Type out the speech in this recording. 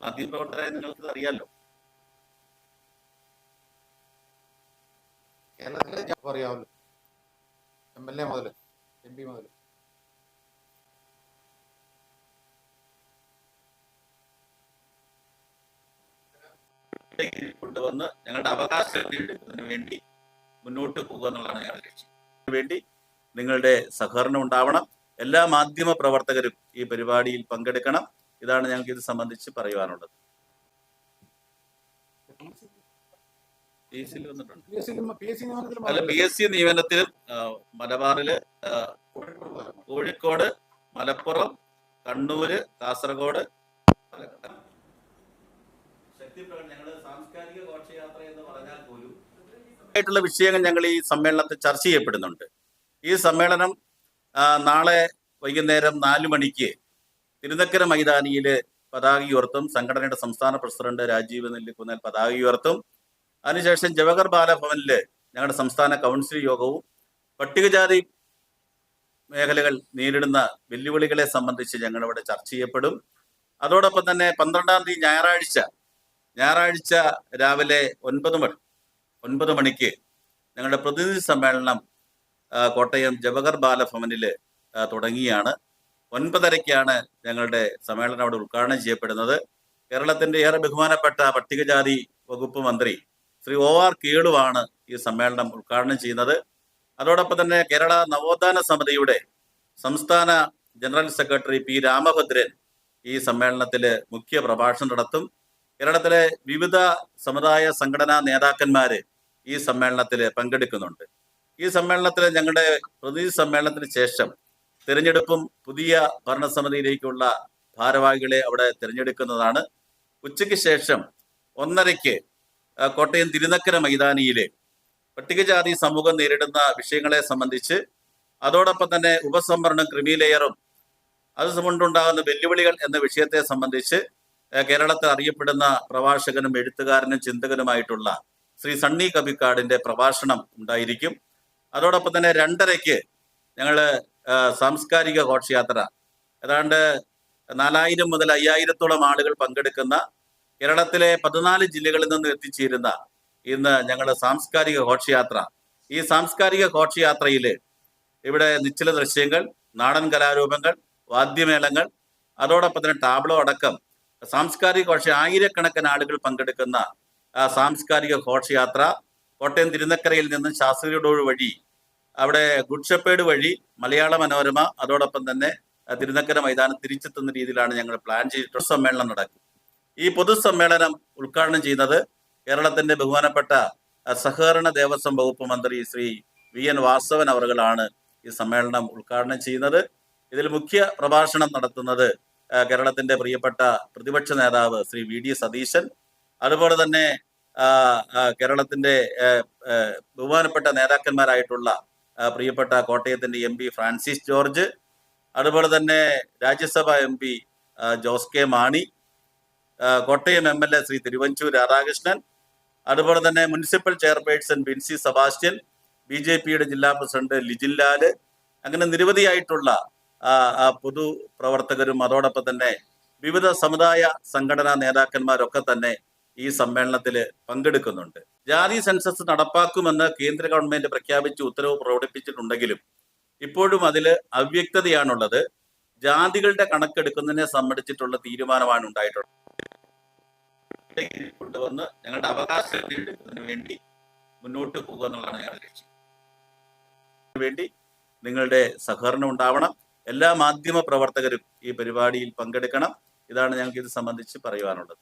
മാധ്യമപ്രവർത്തകരായ നിങ്ങൾക്ക് അറിയാലോ. കേരളത്തിലെ അറിയാമല്ലോ, MLA മുതൽ MP മുതൽ. കൊണ്ടുവന്ന് ഞങ്ങളുടെ അവകാശം നേടുന്നതിന് വേണ്ടി മുന്നോട്ട് പോകുക എന്നുള്ളതാണ് ഞങ്ങളുടെ ലക്ഷ്യം. വേണ്ടി നിങ്ങളുടെ സഹകരണം ഉണ്ടാവണം. എല്ലാ മാധ്യമ പ്രവർത്തകരും ഈ പരിപാടിയിൽ പങ്കെടുക്കണം. ഇതാണ് ഞങ്ങൾക്ക് ഇത് സംബന്ധിച്ച് പറയുവാനുള്ളത്. അല്ല, PSC നിയമനത്തിലും മലബാറില്, കോഴിക്കോട്, മലപ്പുറം, കണ്ണൂര്, കാസർഗോഡ്, ഞങ്ങൾ സാംസ്കാരിക ഘോഷയാത്ര എന്ന് പറഞ്ഞാൽ പോലും ആയിട്ടുള്ള വിഷയങ്ങൾ ഞങ്ങൾ ഈ സമ്മേളനത്തിൽ ചർച്ച ചെയ്യപ്പെടുന്നുണ്ട്. ഈ സമ്മേളനം നാളെ വൈകുന്നേരം 4 മണിക്ക് തിരുനക്കര മൈതാനിയില് പതാക ഉയർത്തും. സംഘടനയുടെ സംസ്ഥാന പ്രസിഡന്റ് രാജീവ് നെല്ലിക്കുന്നേൽ പതാക ഉയർത്തും. അതിനുശേഷം ജവഹർ ബാലഭവനില് ഞങ്ങളുടെ സംസ്ഥാന കൗൺസിൽ യോഗവും പട്ടികജാതി മേഖലകൾ നേരിടുന്ന വെല്ലുവിളികളെ സംബന്ധിച്ച് ഞങ്ങളിവിടെ ചർച്ച ചെയ്യപ്പെടും. അതോടൊപ്പം തന്നെ 12-ാം തീയതി ഞായറാഴ്ച രാവിലെ 9 മണിക്ക് ഞങ്ങളുടെ പ്രതിനിധി സമ്മേളനം കോട്ടയം ജവഹർ ബാലഭവനില് തുടങ്ങിയാണ്. 9:30-ക്കാണ് ഞങ്ങളുടെ സമ്മേളനം അവിടെ ഉദ്ഘാടനം ചെയ്യപ്പെടുന്നത്. കേരളത്തിന്റെ ഏറെ ബഹുമാനപ്പെട്ട പട്ടികജാതി വകുപ്പ് മന്ത്രി ശ്രീ OR കേളുവാണ് ഈ സമ്മേളനം ഉദ്ഘാടനം ചെയ്യുന്നത്. അതോടൊപ്പം തന്നെ കേരള നവോത്ഥാന സമിതിയുടെ സംസ്ഥാന ജനറൽ സെക്രട്ടറി P. രാമഭദ്രൻ ഈ സമ്മേളനത്തില് മുഖ്യ പ്രഭാഷണം നടത്തും. കേരളത്തിലെ വിവിധ സമുദായ സംഘടനാ നേതാക്കന്മാര് ഈ സമ്മേളനത്തിൽ പങ്കെടുക്കുന്നുണ്ട്. ഈ സമ്മേളനത്തിൽ ഞങ്ങളുടെ പ്രതിനിധി സമ്മേളനത്തിന് ശേഷം തിരഞ്ഞെടുപ്പും പുതിയ ഭരണസമിതിയിലേക്കുള്ള ഭാരവാഹികളെ അവിടെ തിരഞ്ഞെടുക്കുന്നതാണ്. ഉച്ചയ്ക്ക് ശേഷം 1:30-ക്ക് കോട്ടയം തിരുനക്കര മൈതാനിയിലെ പട്ടികജാതി സമൂഹം നേരിടുന്ന വിഷയങ്ങളെ സംബന്ധിച്ച്, അതോടൊപ്പം തന്നെ ഉപസംവരണം, ക്രിമിലെയറും അതുകൊണ്ടുണ്ടാകുന്ന വെല്ലുവിളികൾ എന്ന വിഷയത്തെ സംബന്ധിച്ച് കേരളത്തിൽ അറിയപ്പെടുന്ന പ്രഭാഷകനും എഴുത്തുകാരനും ചിന്തകനുമായിട്ടുള്ള ശ്രീ സണ്ണി കബിക്കാടിന്റെ പ്രഭാഷണം ഉണ്ടായിരിക്കും. അതോടൊപ്പം തന്നെ 2:30-ക്ക് ഞങ്ങൾ സാംസ്കാരിക ഘോഷയാത്ര, ഏതാണ്ട് 4000 മുതൽ 5000-ത്തോളം ആളുകൾ പങ്കെടുക്കുന്ന കേരളത്തിലെ 14 ജില്ലകളിൽ നിന്ന് എത്തിച്ചേരുന്ന ഇന്ന് ഞങ്ങളുടെ സാംസ്കാരിക ഘോഷയാത്ര. ഈ സാംസ്കാരിക ഘോഷയാത്രയിൽ ഇവിടെ നിശ്ചല ദൃശ്യങ്ങൾ, നാടൻ കലാരൂപങ്ങൾ, വാദ്യമേളങ്ങൾ, അതോടൊപ്പം തന്നെ ടാബ്ലോ അടക്കം സാംസ്കാരിക ആയിരക്കണക്കിന് ആളുകൾ പങ്കെടുക്കുന്ന സാംസ്കാരിക ഘോഷയാത്ര കോട്ടയം തിരുനക്കരയിൽ നിന്ന് ശാസ്ത്രി റോഡ് വഴി അവിടെ ഗുഡ് ഷെപ്പേർഡ് വഴി മലയാള മനോരമ, അതോടൊപ്പം തന്നെ തിരുനക്കര മൈതാനം തിരിച്ചെത്തുന്ന രീതിയിലാണ് ഞങ്ങൾ പ്ലാൻ ചെയ്തിട്ടുള്ള സമ്മേളനം നടക്കും. ഈ പൊതുസമ്മേളനം ഉദ്ഘാടനം ചെയ്യുന്നത് കേരളത്തിന്റെ ബഹുമാനപ്പെട്ട സഹകരണ ദേവസ്വം വകുപ്പ് മന്ത്രി ശ്രീ VN വാസവൻ അവറുകളാണ് ഈ സമ്മേളനം ഉദ്ഘാടനം ചെയ്യുന്നത്. ഇതിൽ മുഖ്യ പ്രഭാഷണം നടത്തുന്നത് കേരളത്തിന്റെ പ്രിയപ്പെട്ട പ്രതിപക്ഷ നേതാവ് ശ്രീ VD സതീശൻ, അതുപോലെ തന്നെ കേരളത്തിന്റെ ബഹുമാനപ്പെട്ട നേതാക്കന്മാരായിട്ടുള്ള പ്രിയപ്പെട്ട കോട്ടയത്തിന്റെ MP ഫ്രാൻസിസ് ജോർജ്, അതുപോലെ തന്നെ Rajya Sabha MP Jose K Mani, Kottayam MLA Shri Thiruvanchoor Radhakrishnan, അതുപോലെ തന്നെ മുനിസിപ്പൽ ചെയർപേഴ്സൺ ബിൻസി സെബാസ്റ്റ്യൻ, BJP-യുടെ ജില്ലാ പ്രസിഡന്റ് ലിജിൻ ലാല്, അങ്ങനെ നിരവധിയായിട്ടുള്ള പൊതുപ്രവർത്തകരും അതോടൊപ്പം തന്നെ വിവിധ സമുദായ സംഘടനാ നേതാക്കന്മാരൊക്കെ തന്നെ ഈ സമ്മേളനത്തിൽ പങ്കെടുക്കുന്നുണ്ട്. ജാതി സെൻസസ് നടപ്പാക്കുമെന്ന് കേന്ദ്ര ഗവൺമെന്റ് പ്രഖ്യാപിച്ച് ഉത്തരവ് പുറപ്പെടുപ്പിച്ചിട്ടുണ്ടെങ്കിലും ഇപ്പോഴും അതിൽ അവ്യക്തതയാണുള്ളത്. ജാതികളുടെ കണക്കെടുക്കുന്നതിനെ സംബന്ധിച്ചിട്ടുള്ള തീരുമാനമാണ് ഉണ്ടായിട്ടുള്ളത്. കൊണ്ടുവന്ന് ഞങ്ങളുടെ അവകാശം നേടുന്നതിന് വേണ്ടി മുന്നോട്ട് പോകുക എന്നുള്ളതാണ് ഞങ്ങളുടെ ലക്ഷ്യം. വേണ്ടി നിങ്ങളുടെ സഹകരണം ഉണ്ടാവണം. എല്ലാ മാധ്യമ പ്രവർത്തകരും ഈ പരിപാടിയിൽ പങ്കെടുക്കണം. ഇതാണ് ഞങ്ങൾക്ക് ഇത് സംബന്ധിച്ച് പറയുവാനുള്ളത്.